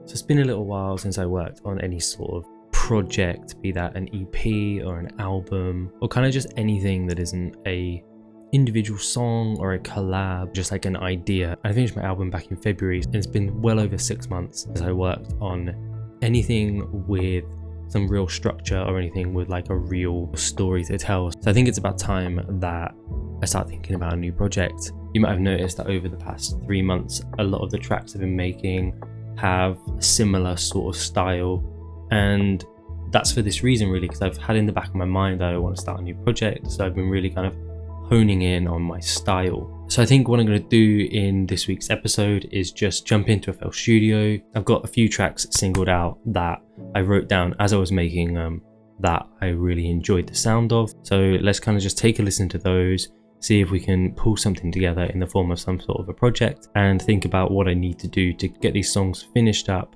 So it's been a little while since I worked on any sort of project, be that an EP or an album, or kind of just anything that isn't a individual song or a collab, just like an idea. I finished my album back in February, and it's been well over 6 months since I worked on anything with some real structure or anything with like a real story to tell. So I think it's about time that I start thinking about a new project. You might have noticed that over the past 3 months, a lot of the tracks I've been making have a similar sort of style, and that's for this reason really, because I've had in the back of my mind that I want to start a new project. So I've been really kind of honing in on my style. So I think what I'm going to do in this week's episode is just jump into FL Studio. I've got a few tracks singled out that I wrote down as I was making them that I really enjoyed the sound of. So let's kind of just take a listen to those, see if we can pull something together in the form of some sort of a project, and think about what I need to do to get these songs finished up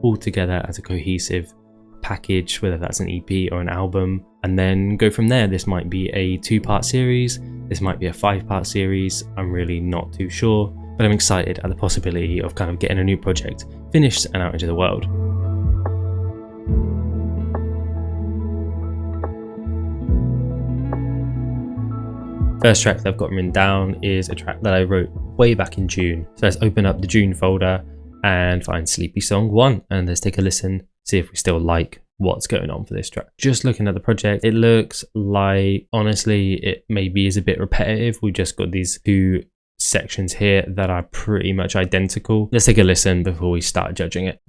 all together as a cohesive package, whether that's an EP or an album, and then go from there. This might be a 2-part series, this might be a 5-part series, I'm really not too sure, but I'm excited at the possibility of kind of getting a new project finished and out into the world. First track that I've got written down is a track that I wrote way back in June. So let's open up the June folder and find Sleepy Song 1, and let's take a listen, see if we still like what's going on for this track. Just looking at the project, it looks like, honestly, it maybe is a bit repetitive. We've just got these 2 sections here that are pretty much identical. Let's take a listen before we start judging it.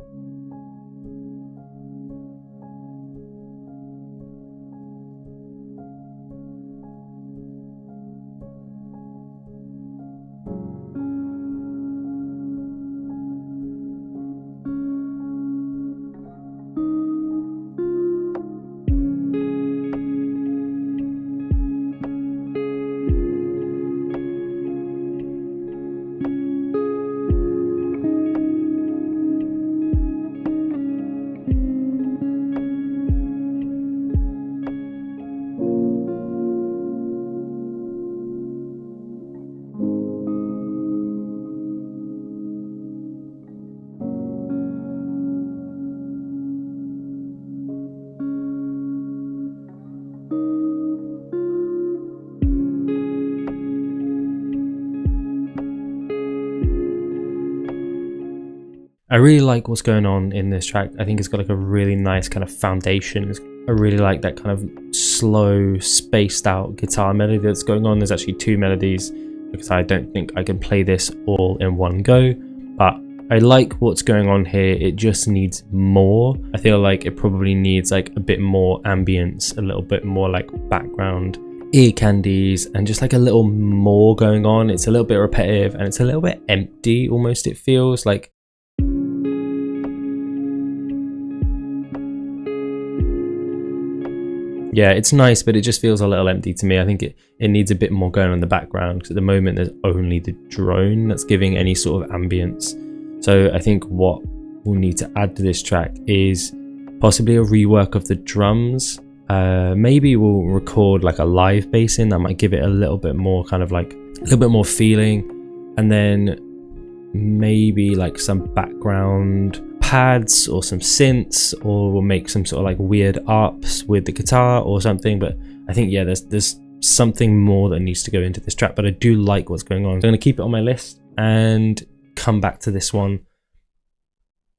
I really like what's going on in this track. I think it's got like a really nice kind of foundation. I really like that kind of slow, spaced out guitar melody that's going on. There's actually 2 melodies because I don't think I can play this all in one go, but I like what's going on here. It just needs more. I feel like it probably needs like a bit more ambience, a little bit more like background ear candies, and just like a little more going on. It's a little bit repetitive and it's a little bit empty almost, it feels like. Yeah, it's nice, but it just feels a little empty to me. I think it needs a bit more going on in the background, because at the moment there's only the drone that's giving any sort of ambience. So I think what we'll need to add to this track is possibly a rework of the drums. Maybe we'll record like a live bass in, that might give it a little bit more kind of like a little bit more feeling, and then maybe like some background pads or some synths, or we'll make some sort of like weird arps with the guitar or something. But I think, yeah, there's something more that needs to go into this track, but I do like what's going on. I'm going to keep it on my list and come back to this one.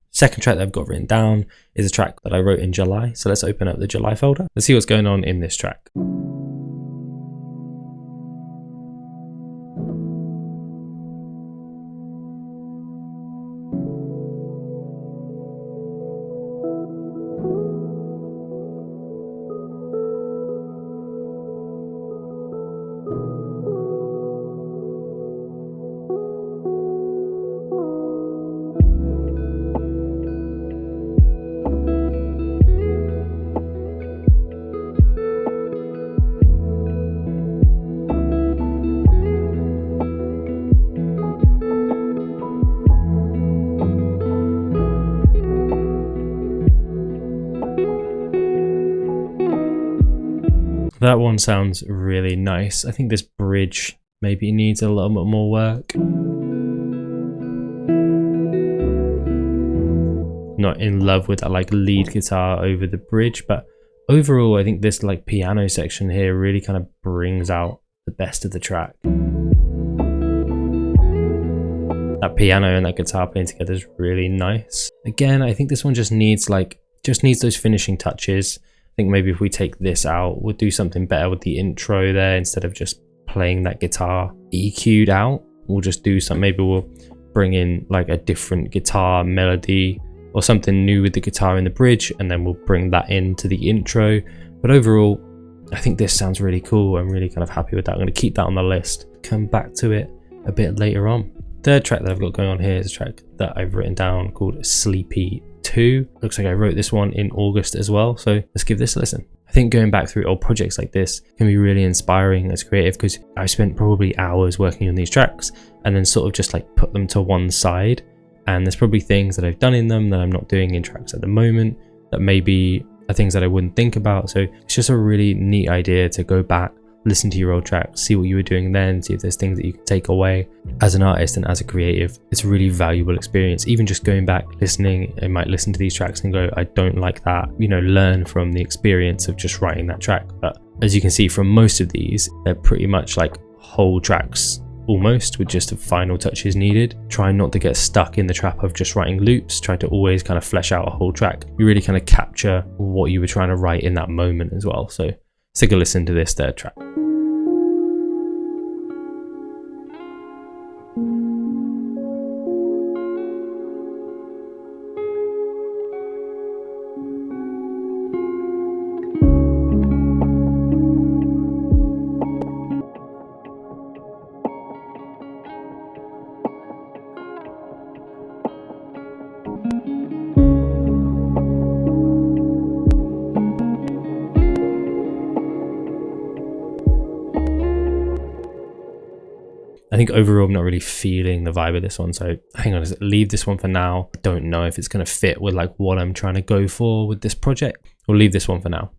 Second track that I've got written down is a track that I wrote in July. So let's open up the July folder. Let's see what's going on in this track. That one sounds really nice. I think this bridge maybe needs a little bit more work. not in love with that like lead guitar over the bridge, but overall I think this like piano section here really kind of brings out the best of the track. That piano and that guitar playing together is really nice. Again, I think this one just needs those finishing touches. I think maybe if we take this out, we'll do something better with the intro there. Instead of just playing that guitar EQ'd out, we'll just do some, maybe we'll bring in like a different guitar melody or something new with the guitar in the bridge, and then we'll bring that into the intro. But overall, I think this sounds really cool. I'm really kind of happy with that. I'm going to keep that on the list, come back to it a bit later on. Third track that I've got going on here is a track that I've written down called Sleepy 2. Looks like I wrote this one in August as well, so let's give this a listen. I think going back through old projects like this can be really inspiring as creative, because I spent probably hours working on these tracks and then sort of just like put them to one side, and there's probably things that I've done in them that I'm not doing in tracks at the moment that maybe are things that I wouldn't think about. So it's just a really neat idea to go back, listen to your old tracks, see what you were doing then, see if there's things that you can take away as an artist and as a creative. It's a really valuable experience. Even just going back, listening, I might listen to these tracks and go, I don't like that, you know, learn from the experience of just writing that track. But as you can see from most of these, they're pretty much like whole tracks almost, with just the final touches needed. Try not to get stuck in the trap of just writing loops. Try to always kind of flesh out a whole track. You really kind of capture what you were trying to write in that moment as well. So let's take a listen to this third track. I think overall I'm not really feeling the vibe of this one, so hang on, leave this one for now. I don't know if it's going to fit with like what I'm trying to go for with this project. We'll leave this one for now.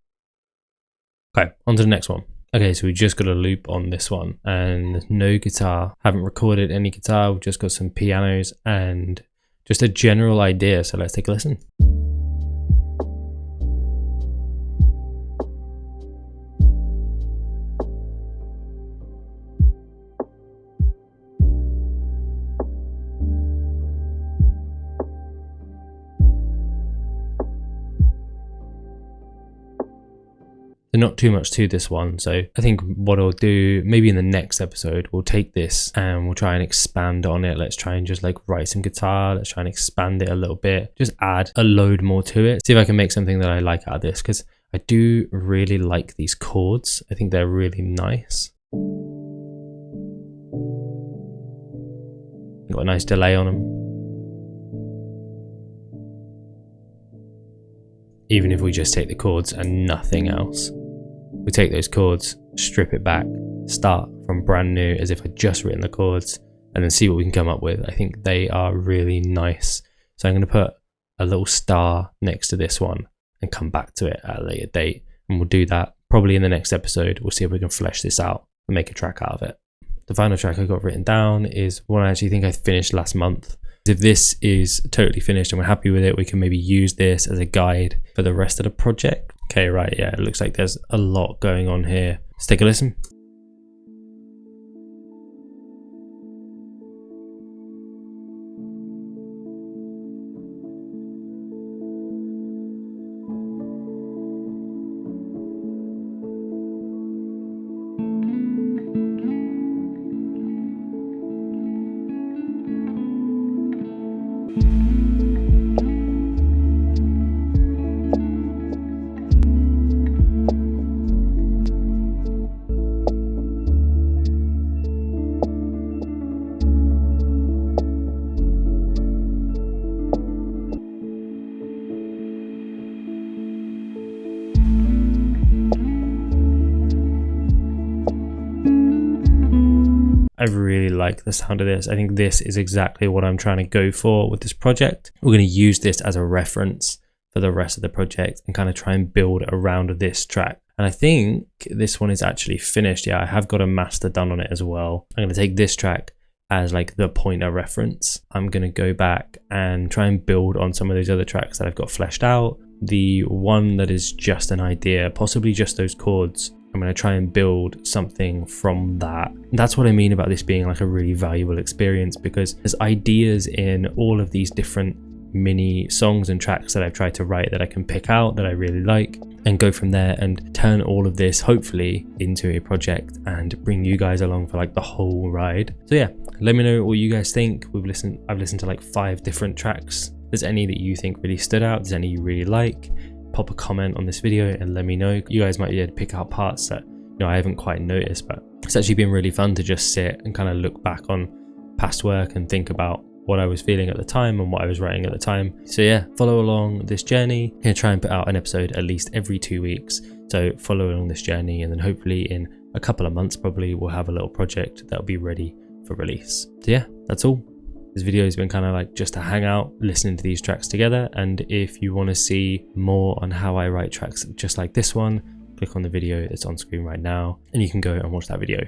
Okay, on to the next one. Okay, so we just got a loop on this one and no guitar. Haven't recorded any guitar, we've just got some pianos and just a general idea. So let's take a listen. There's not too much to this one, so I think what I'll do, maybe in the next episode, we'll take this and we'll try and expand on it. Let's try and just like write some guitar. Let's try and expand it a little bit. Just add a load more to it. See if I can make something that I like out of this, because I do really like these chords. I think they're really nice. Got a nice delay on them. Even if we just take the chords and nothing else. We take those chords, strip it back, start from brand new as if I'd just written the chords, and then see what we can come up with. I think they are really nice. So I'm going to put a little star next to this one and come back to it at a later date. And we'll do that probably in the next episode. We'll see if we can flesh this out and make a track out of it. The final track I got written down is one I actually think I finished last month. If this is totally finished and we're happy with it, we can maybe use this as a guide for the rest of the project. Okay, right, yeah, it looks like there's a lot going on here. Let's take a listen. I really like the sound of this. I think this is exactly what I'm trying to go for with this project. We're going to use this as a reference for the rest of the project and kind of try and build around this track. And I think this one is actually finished. Yeah, I have got a master done on it as well. I'm going to take this track as like the point of reference. I'm going to go back and try and build on some of those other tracks that I've got fleshed out. The one that is just an idea, possibly just those chords, I'm going to try and build something from that. That's what I mean about this being like a really valuable experience, because there's ideas in all of these different mini songs and tracks that I've tried to write that I can pick out that I really like and go from there and turn all of this hopefully into a project and bring you guys along for like the whole ride. So yeah, let me know what you guys think. I've listened to like 5 different tracks. If there's any that you think really stood out, there's any you really like, pop a comment on this video and let me know. You guys might be able to pick out parts that I haven't quite noticed, but it's actually been really fun to just sit and kind of look back on past work and think about what I was feeling at the time and what I was writing at the time. So yeah, follow along this journey. I'm gonna try and put out an episode at least every 2 weeks. So follow along this journey, and then hopefully in a couple of months probably we'll have a little project that'll be ready for release. So yeah, that's all. This video has been kind of like just a hangout, listening to these tracks together. And if you want to see more on how I write tracks just like this one, click on the video that's on screen right now and you can go and watch that video.